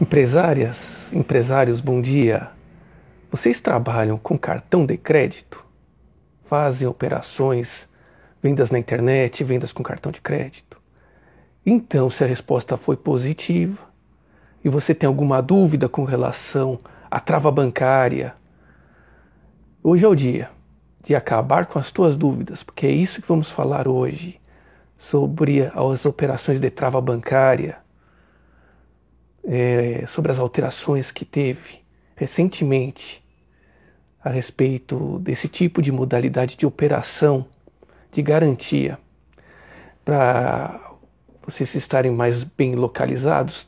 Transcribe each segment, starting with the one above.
Empresárias, empresários, bom dia. Vocês trabalham com cartão de crédito? Fazem operações, vendas na internet, vendas com cartão de crédito? Então, se a resposta foi positiva e você tem alguma dúvida com relação à trava bancária, hoje é o dia de acabar com as tuas dúvidas, porque é isso que vamos falar hoje, sobre as operações de trava bancária, sobre as alterações que teve recentemente a respeito desse tipo de modalidade de operação de garantia. Para vocês estarem mais bem localizados,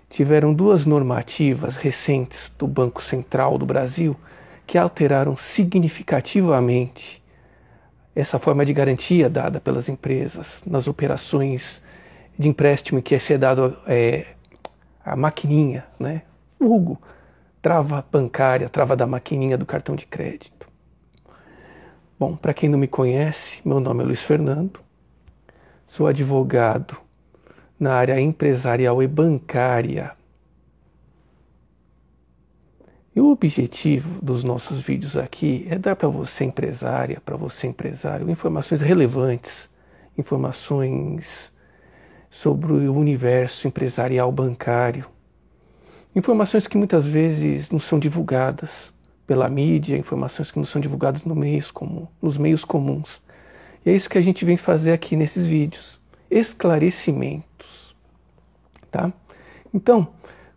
tiveram duas normativas recentes do Banco Central do Brasil que alteraram significativamente essa forma de garantia dada pelas empresas nas operações de empréstimo que é dado a maquininha, né? Vulgo, trava bancária, trava da maquininha do cartão de crédito. Bom, para quem não me conhece, meu nome é Luiz Fernando, sou advogado na área empresarial e bancária. E o objetivo dos nossos vídeos aqui é dar para você empresária, para você empresário, informações relevantes, informações sobre o universo empresarial bancário. Informações que muitas vezes não são divulgadas pela mídia, informações que não são divulgadas nos meios comuns. E é isso que a gente vem fazer aqui nesses vídeos, esclarecimentos. Tá? Então,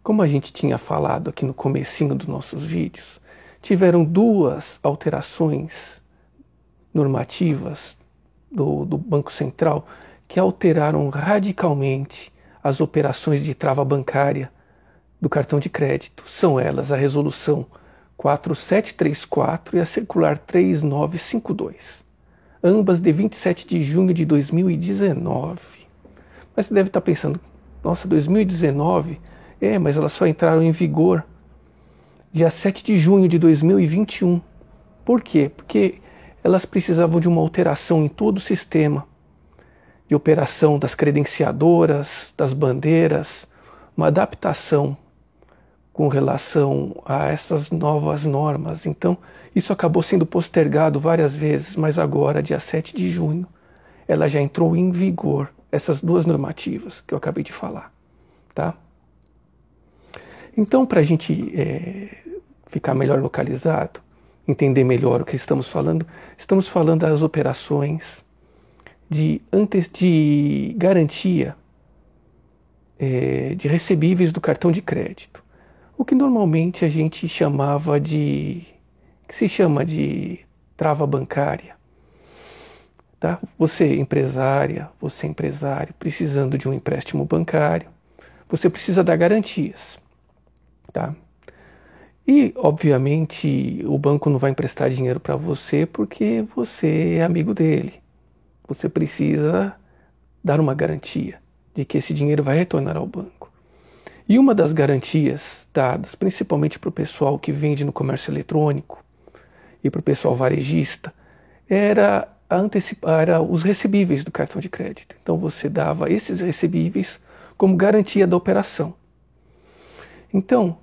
como a gente tinha falado aqui no comecinho dos nossos vídeos, tiveram duas alterações normativas do Banco Central que alteraram radicalmente as operações de trava bancária do cartão de crédito. São elas a Resolução 4734 e a Circular 3952, ambas de 27 de junho de 2019. Mas você deve estar pensando, nossa, 2019? Mas elas só entraram em vigor dia 7 de junho de 2021. Por quê? Porque elas precisavam de uma alteração em todo o sistema de operação das credenciadoras, das bandeiras, uma adaptação com relação a essas novas normas. Então, isso acabou sendo postergado várias vezes, mas agora, dia 7 de junho, ela já entrou em vigor, essas duas normativas que eu acabei de falar. Tá? Então, para a gente ficar melhor localizado, entender melhor o que estamos falando das operações de garantia de recebíveis do cartão de crédito. O que normalmente a gente se chama de trava bancária. Tá? Você empresária, você empresário, precisando de um empréstimo bancário, você precisa dar garantias. Tá? E, obviamente, o banco não vai emprestar dinheiro para você porque você é amigo dele. Você precisa dar uma garantia de que esse dinheiro vai retornar ao banco. E uma das garantias dadas, principalmente para o pessoal que vende no comércio eletrônico e para o pessoal varejista, era os recebíveis do cartão de crédito. Então você dava esses recebíveis como garantia da operação. Então,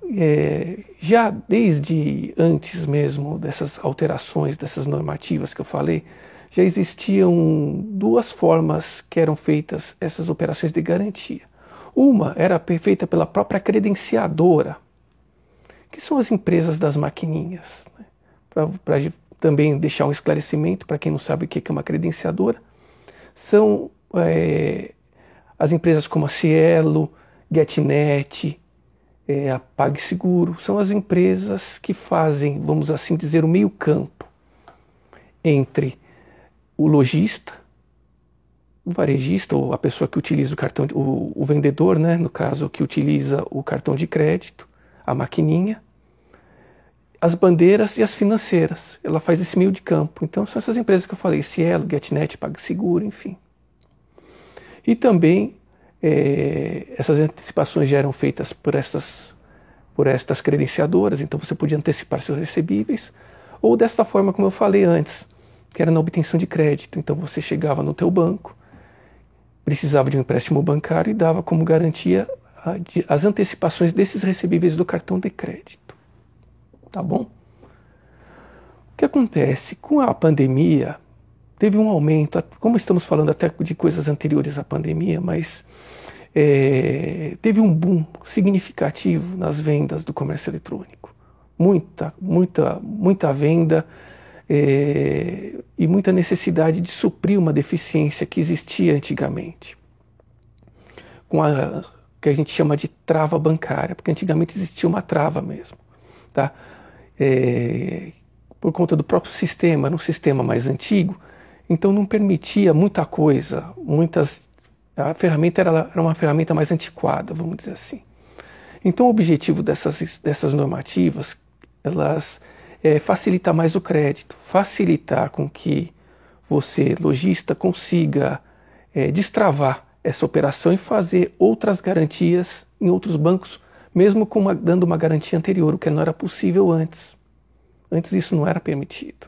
já desde antes mesmo dessas alterações, dessas normativas que eu falei, já existiam duas formas que eram feitas essas operações de garantia. Uma era feita pela própria credenciadora, que são as empresas das maquininhas. Né? Para também deixar um esclarecimento para quem não sabe o que é uma credenciadora, são as empresas como a Cielo, GetNet, a PagSeguro, são as empresas que fazem, vamos assim dizer, o meio campo entre o lojista, o varejista, ou a pessoa que utiliza o cartão, o vendedor, né, no caso, que utiliza o cartão de crédito, a maquininha, as bandeiras e as financeiras. Ela faz esse meio de campo. Então são essas empresas que eu falei, Cielo, GetNet, PagSeguro, enfim. E também essas antecipações já eram feitas por estas credenciadoras, então você podia antecipar seus recebíveis, ou desta forma como eu falei antes, que era na obtenção de crédito. Então você chegava no teu banco, precisava de um empréstimo bancário e dava como garantia as antecipações desses recebíveis do cartão de crédito. Tá bom? O que acontece? Com a pandemia, teve um aumento, como estamos falando até de coisas anteriores à pandemia, mas teve um boom significativo nas vendas do comércio eletrônico. Muita venda e muita necessidade de suprir uma deficiência que existia antigamente, com a que a gente chama de trava bancária, porque antigamente existia uma trava mesmo, tá? Por conta do próprio sistema, era um sistema mais antigo, então não permitia muita coisa, a ferramenta era uma ferramenta mais antiquada, vamos dizer assim. Então o objetivo dessas normativas, elas facilitar mais o crédito, facilitar com que você, lojista, consiga destravar essa operação e fazer outras garantias em outros bancos, mesmo dando uma garantia anterior, o que não era possível antes. Antes isso não era permitido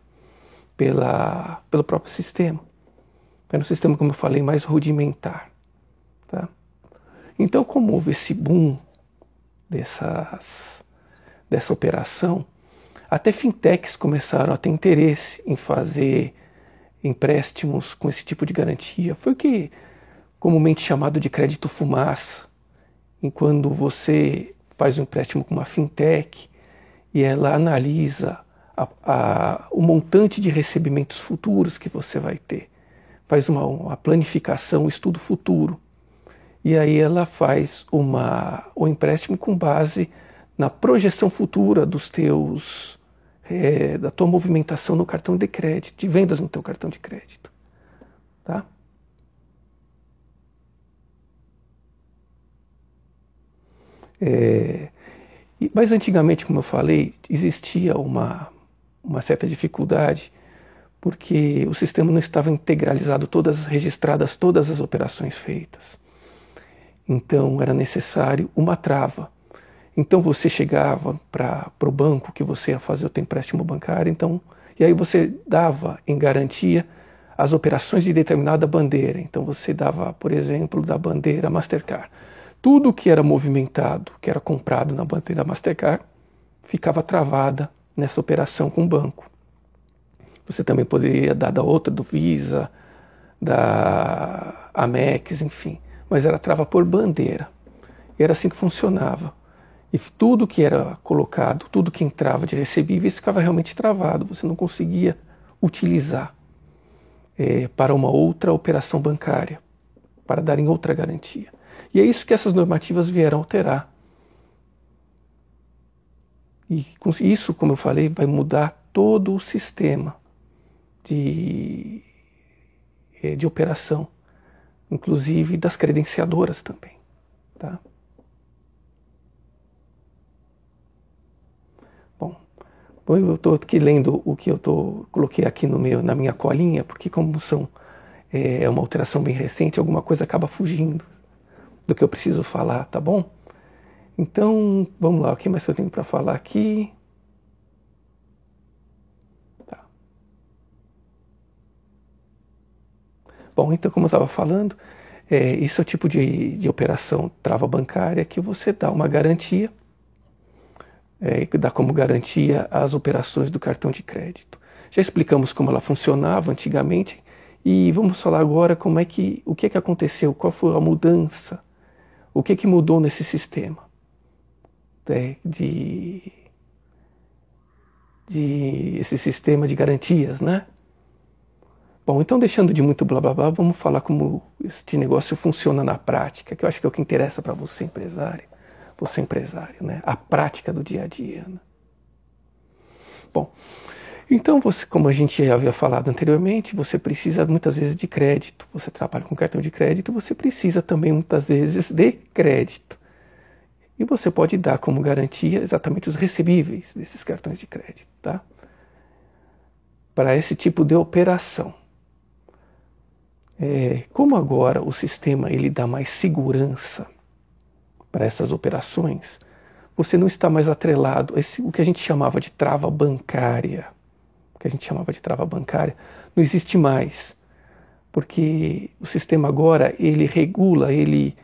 pelo próprio sistema. Era um sistema, como eu falei, mais rudimentar. Tá? Então, como houve esse boom dessa operação, até fintechs começaram a ter interesse em fazer empréstimos com esse tipo de garantia. Foi o que comumente chamado de crédito fumaça, em quando você faz um empréstimo com uma fintech e ela analisa o montante de recebimentos futuros que você vai ter, faz uma planificação, um estudo futuro, e aí ela faz o empréstimo com base na projeção futura da tua movimentação no cartão de crédito, de vendas no teu cartão de crédito, tá? Mas antigamente, como eu falei, existia uma certa dificuldade, porque o sistema não estava integralizado, registradas todas as operações feitas. Então era necessário uma trava. Então você chegava para o banco que você ia fazer o teu empréstimo bancário, e aí você dava em garantia as operações de determinada bandeira. Então você dava, por exemplo, da bandeira Mastercard. Tudo que era movimentado, que era comprado na bandeira Mastercard, ficava travada nessa operação com o banco. Você também poderia dar da outra, do Visa, da Amex, enfim. Mas era trava por bandeira. E era assim que funcionava. E tudo que era colocado, tudo que entrava de recebíveis ficava realmente travado. Você não conseguia utilizar para uma outra operação bancária, para dar em outra garantia. E é isso que essas normativas vieram alterar. E com isso, como eu falei, vai mudar todo o sistema de operação, inclusive das credenciadoras também. Tá? Bom, eu estou aqui lendo o que coloquei aqui na minha colinha, porque como é uma alteração bem recente, alguma coisa acaba fugindo do que eu preciso falar, tá bom? Então, vamos lá, o que mais eu tenho para falar aqui? Tá. Bom, então, como eu estava falando, isso é o tipo de operação trava bancária que você dá uma garantia, dá como garantia as operações do cartão de crédito. Já explicamos como ela funcionava antigamente e vamos falar agora o que aconteceu, qual foi a mudança, o que mudou nesse sistema esse sistema de garantias, né? Bom, então deixando de muito blá blá blá, vamos falar como este negócio funciona na prática, que eu acho que é o que interessa para você empresário, né? A prática do dia a dia, né? Bom, então você, como a gente já havia falado anteriormente, você precisa muitas vezes de crédito. Você trabalha com cartão de crédito, você precisa também muitas vezes de crédito. E você pode dar como garantia exatamente os recebíveis desses cartões de crédito, tá? Para esse tipo de operação. Como agora o sistema ele dá mais segurança para essas operações, você não está mais atrelado a o que a gente chamava de trava bancária. O que a gente chamava de trava bancária não existe mais, porque o sistema agora ele regula, ele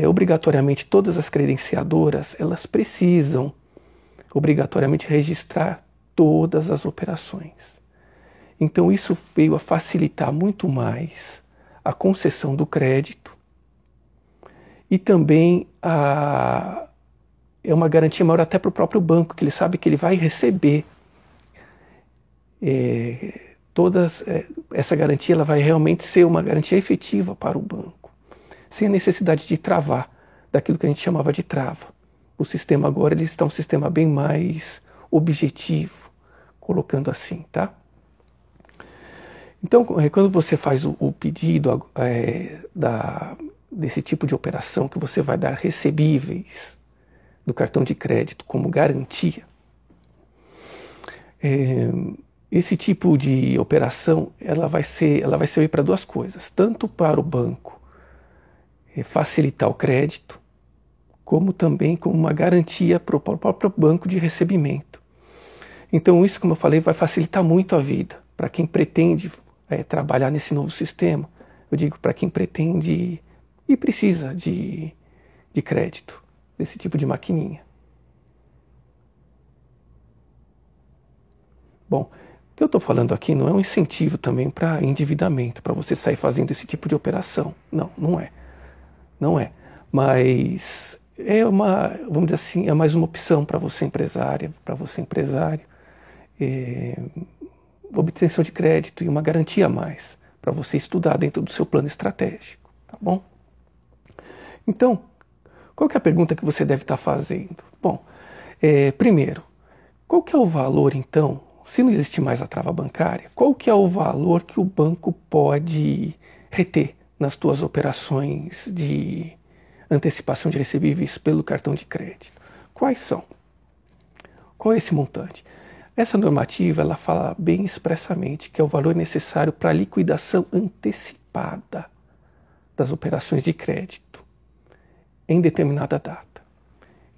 Obrigatoriamente todas as credenciadoras, elas precisam obrigatoriamente registrar todas as operações. Então isso veio a facilitar muito mais a concessão do crédito e também é uma garantia maior até para o próprio banco, que ele sabe que ele vai receber essa garantia, ela vai realmente ser uma garantia efetiva para o banco, sem a necessidade de travar, daquilo que a gente chamava de trava. O sistema agora ele está um sistema bem mais objetivo, colocando assim, tá? Então, quando você faz o pedido desse tipo de operação, que você vai dar recebíveis do cartão de crédito como garantia, esse tipo de operação ela vai servir para duas coisas, tanto para o banco facilitar o crédito, como também como uma garantia para o próprio banco de recebimento. Então isso, como eu falei, vai facilitar muito a vida para quem pretende trabalhar nesse novo sistema. Eu digo para quem pretende e precisa de crédito, desse tipo de maquininha. Bom, o que eu estou falando aqui não é um incentivo também para endividamento, para você sair fazendo esse tipo de operação. Não, não é. Não é. Mas vamos dizer assim, é mais uma opção para você empresário, obtenção de crédito e uma garantia a mais para você estudar dentro do seu plano estratégico, tá bom? Então, qual que é a pergunta que você deve estar fazendo? Bom, primeiro, qual que é o valor então, se não existe mais a trava bancária, qual que é o valor que o banco pode reter nas suas operações de antecipação de recebíveis pelo cartão de crédito? Quais são? Qual é esse montante? Essa normativa ela fala bem expressamente que é o valor necessário para a liquidação antecipada das operações de crédito em determinada data.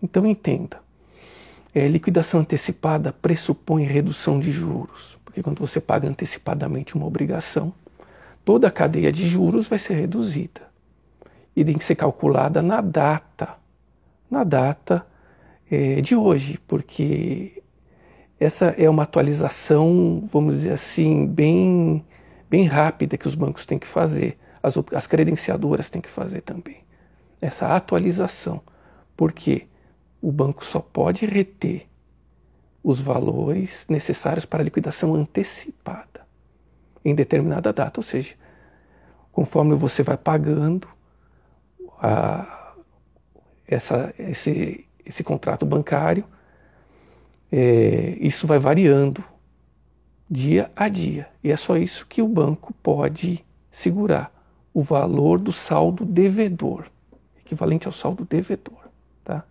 Então entenda, liquidação antecipada pressupõe redução de juros, porque quando você paga antecipadamente uma obrigação, toda a cadeia de juros vai ser reduzida e tem que ser calculada na data de hoje, porque essa é uma atualização, vamos dizer assim, bem rápida que os bancos têm que fazer, as credenciadoras têm que fazer também. Essa atualização, porque o banco só pode reter os valores necessários para a liquidação antecipada em determinada data, ou seja, conforme você vai pagando esse contrato bancário, isso vai variando dia a dia. E é só isso que o banco pode segurar, o valor do saldo devedor, equivalente ao saldo devedor. Tá?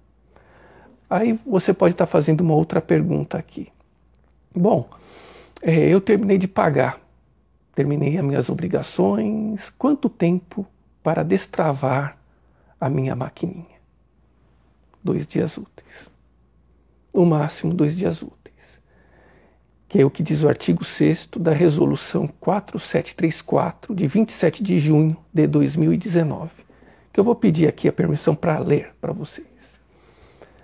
Aí você pode estar fazendo uma outra pergunta aqui. Bom, eu terminei de pagar, terminei as minhas obrigações, quanto tempo para destravar a minha maquininha? 2 dias úteis. No máximo 2 dias úteis. Que é o que diz o artigo 6º da Resolução 4734, de 27 de junho de 2019. Que eu vou pedir aqui a permissão para ler para vocês.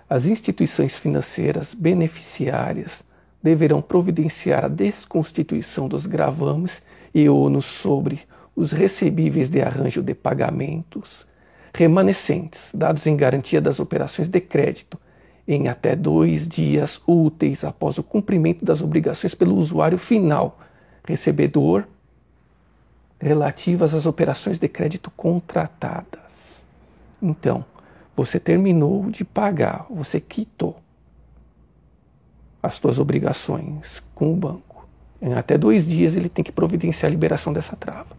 As instituições financeiras beneficiárias deverão providenciar a desconstituição dos gravames e ônus sobre os recebíveis de arranjo de pagamentos remanescentes, dados em garantia das operações de crédito, em até 2 dias úteis após o cumprimento das obrigações pelo usuário final, recebedor, relativas às operações de crédito contratadas. Então, você terminou de pagar, você quitou as suas obrigações com o banco. Em até 2 dias ele tem que providenciar a liberação dessa trava.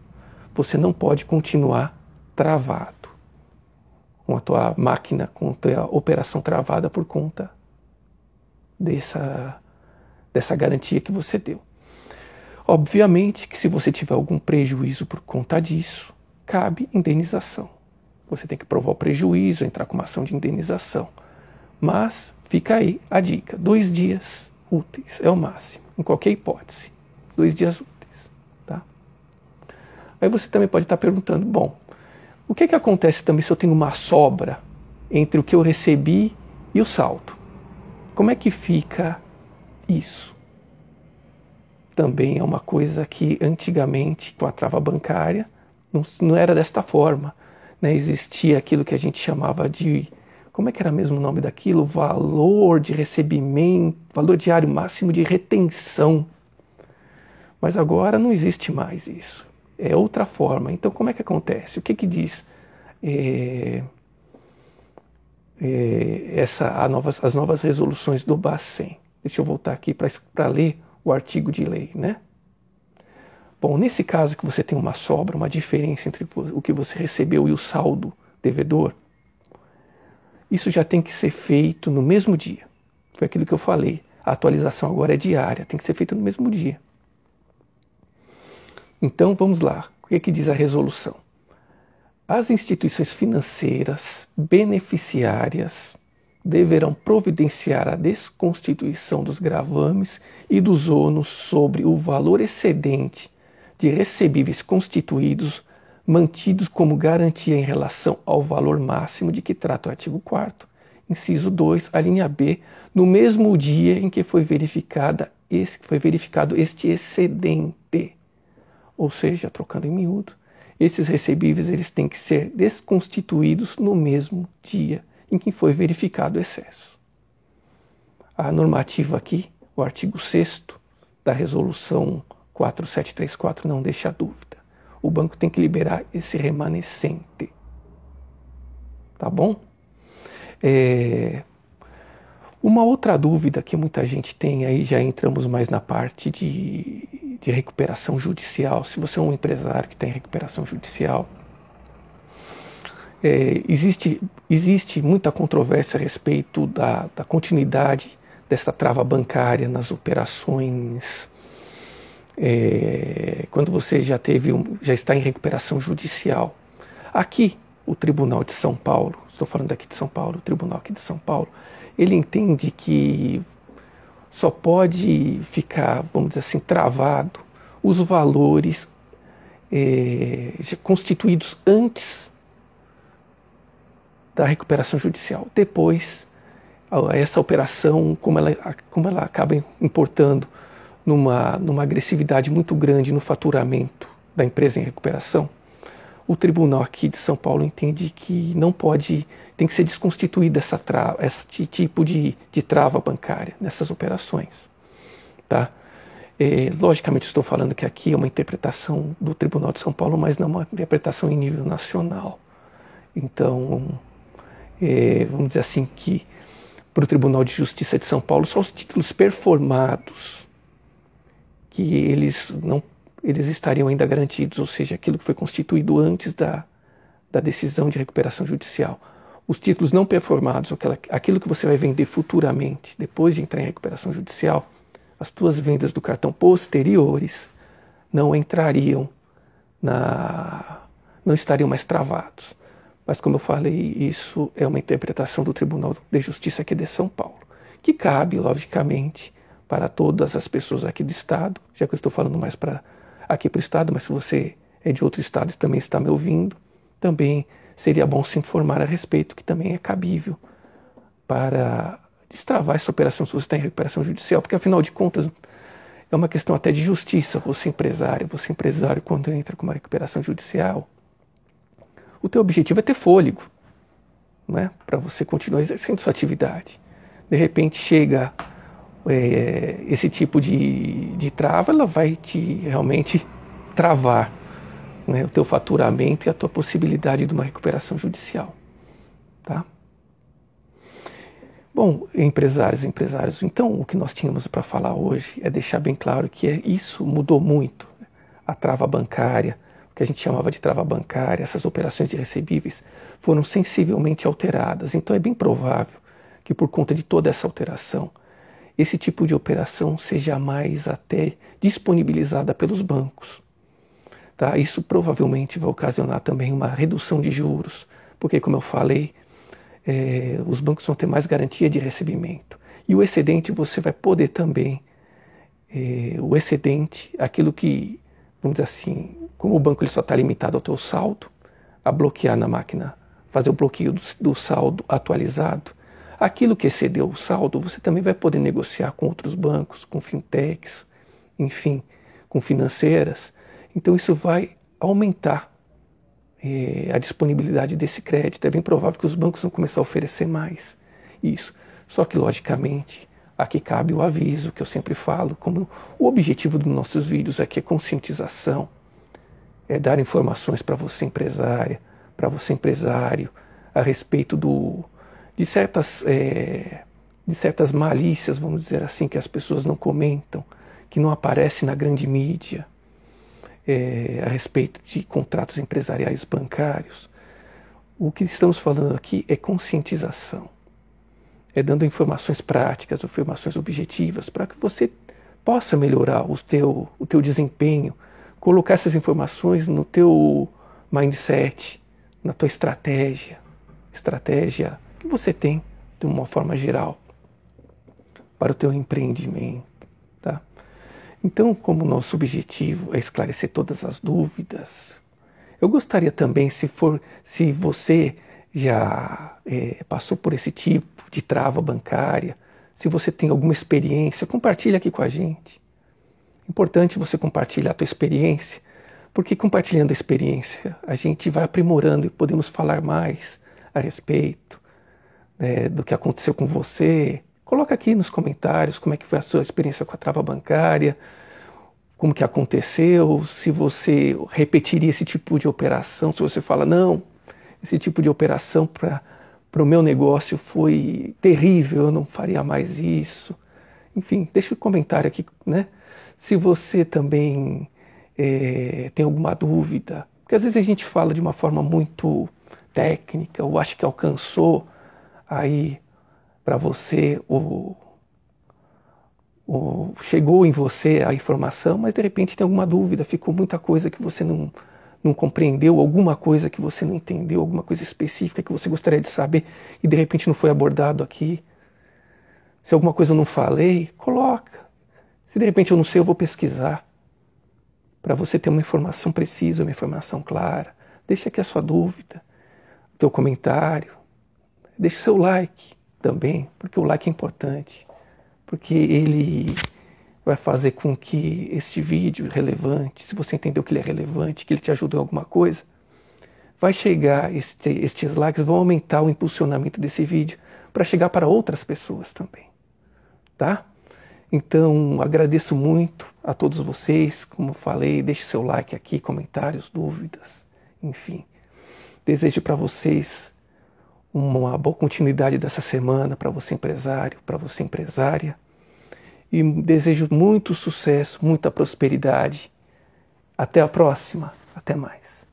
Você não pode continuar travado com a tua máquina, com a tua operação travada por conta dessa garantia que você deu. Obviamente que se você tiver algum prejuízo por conta disso, cabe indenização. Você tem que provar o prejuízo, entrar com uma ação de indenização. Mas fica aí a dica, 2 dias úteis é o máximo, em qualquer hipótese, 2 dias úteis. Tá? Aí você também pode estar perguntando, bom, O que acontece também se eu tenho uma sobra entre o que eu recebi e o saldo? Como é que fica isso? Também é uma coisa que antigamente, com a trava bancária, não era desta forma, né? Existia aquilo que a gente chamava de, como é que era mesmo o nome daquilo? Valor de recebimento, valor diário máximo de retenção. Mas agora não existe mais isso. É outra forma. Então, como é que acontece? O que diz as novas resoluções do Bacen? Deixa eu voltar aqui para ler o artigo de lei, né? Bom, nesse caso que você tem uma sobra, uma diferença entre o que você recebeu e o saldo devedor, isso já tem que ser feito no mesmo dia. Foi aquilo que eu falei. A atualização agora é diária, tem que ser feito no mesmo dia. Então, vamos lá. O que diz a resolução? As instituições financeiras beneficiárias deverão providenciar a desconstituição dos gravames e dos ônus sobre o valor excedente de recebíveis constituídos, mantidos como garantia em relação ao valor máximo de que trata o artigo 4º, inciso 2, a linha B, no mesmo dia em que foi verificado este excedente. Ou seja, trocando em miúdo, esses recebíveis eles têm que ser desconstituídos no mesmo dia em que foi verificado o excesso. A normativa aqui, o artigo 6º da resolução 4734 não deixa dúvida. O banco tem que liberar esse remanescente. Tá bom? Uma outra dúvida que muita gente tem, aí já entramos mais na parte de recuperação judicial. Se você é um empresário que tem recuperação judicial, existe muita controvérsia a respeito da continuidade dessa trava bancária nas operações quando você já está em recuperação judicial. Aqui, o Tribunal de São Paulo, estou falando aqui de São Paulo, o Tribunal aqui de São Paulo, ele entende que só pode ficar, vamos dizer assim, travado os valores constituídos antes da recuperação judicial. Depois, essa operação, como ela acaba importando numa agressividade muito grande no faturamento da empresa em recuperação, o tribunal aqui de São Paulo entende que não pode, tem que ser desconstituída esse tipo de trava bancária nessas operações. Tá? Logicamente estou falando que aqui é uma interpretação do Tribunal de São Paulo, mas não uma interpretação em nível nacional. Então, vamos dizer assim que para o Tribunal de Justiça de São Paulo, só os títulos performados que eles estariam ainda garantidos, ou seja, aquilo que foi constituído antes da decisão de recuperação judicial. Os títulos não performados, aquilo que você vai vender futuramente, depois de entrar em recuperação judicial, as tuas vendas do cartão posteriores não entrariam não estariam mais travados. Mas, como eu falei, isso é uma interpretação do Tribunal de Justiça aqui de São Paulo, que cabe, logicamente, para todas as pessoas aqui do Estado, já que eu estou falando mais aqui para o Estado, mas se você é de outro Estado e também está me ouvindo, também seria bom se informar a respeito, que também é cabível para destravar essa operação se você está em recuperação judicial, porque afinal de contas é uma questão até de justiça. Você empresário quando entra com uma recuperação judicial, o teu objetivo é ter fôlego, né, para você continuar exercendo sua atividade. De repente chega esse tipo de trava, ela vai te realmente travar, né, o teu faturamento e a tua possibilidade de uma recuperação judicial. Tá? Bom, empresários, então o que nós tínhamos para falar hoje é deixar bem claro que isso mudou muito. A trava bancária, o que a gente chamava de trava bancária, essas operações de recebíveis foram sensivelmente alteradas. Então é bem provável que por conta de toda essa alteração, esse tipo de operação seja mais até disponibilizada pelos bancos. Tá? Isso provavelmente vai ocasionar também uma redução de juros, porque, como eu falei, os bancos vão ter mais garantia de recebimento. E o excedente você vai poder também, aquilo que, vamos dizer assim, como o banco ele só está limitado ao teu saldo, a bloquear na máquina, fazer o bloqueio do saldo atualizado. Aquilo que excedeu o saldo, você também vai poder negociar com outros bancos, com fintechs, enfim, com financeiras. Então isso vai aumentar a disponibilidade desse crédito. É bem provável que os bancos vão começar a oferecer mais isso. Só que, logicamente, aqui cabe o aviso que eu sempre falo, como o objetivo dos nossos vídeos aqui é conscientização, é dar informações para você empresária, para você empresário, a respeito de certas malícias, vamos dizer assim, que as pessoas não comentam, que não aparecem na grande mídia, a respeito de contratos empresariais bancários. O que estamos falando aqui é conscientização, é dando informações práticas, informações objetivas, para que você possa melhorar o teu desempenho, colocar essas informações no teu mindset, na tua estratégia que você tem de uma forma geral para o teu empreendimento, tá? Então, como nosso objetivo é esclarecer todas as dúvidas, eu gostaria também, se você já passou por esse tipo de trava bancária, se você tem alguma experiência, compartilha aqui com a gente. É importante você compartilhar a tua experiência, porque compartilhando a experiência, a gente vai aprimorando e podemos falar mais a respeito do que aconteceu com você. Coloca aqui nos comentários como é que foi a sua experiência com a trava bancária, como que aconteceu, se você repetiria esse tipo de operação, se você fala, não, esse tipo de operação para o meu negócio foi terrível, eu não faria mais isso. Enfim, deixa um comentário aqui, né? Se você também tem alguma dúvida, porque às vezes a gente fala de uma forma muito técnica, ou acha que alcançou aí para você, ou chegou em você a informação, mas de repente tem alguma dúvida, ficou muita coisa que você não compreendeu, alguma coisa que você não entendeu, alguma coisa específica que você gostaria de saber e de repente não foi abordado aqui. Se alguma coisa eu não falei, coloca. Se de repente eu não sei, eu vou pesquisar, para você ter uma informação precisa, uma informação clara. Deixa aqui a sua dúvida, o teu comentário, deixa o seu like também, porque o like é importante, porque ele vai fazer com que este vídeo relevante, se você entendeu que ele é relevante, que ele te ajudou em alguma coisa, vai chegar, estes likes vão aumentar o impulsionamento desse vídeo para chegar para outras pessoas também, tá? Então, agradeço muito a todos vocês, como eu falei, deixe seu like aqui, comentários, dúvidas, enfim. Desejo para vocês uma boa continuidade dessa semana, para você empresário, para você empresária. E desejo muito sucesso, muita prosperidade. Até a próxima. Até mais.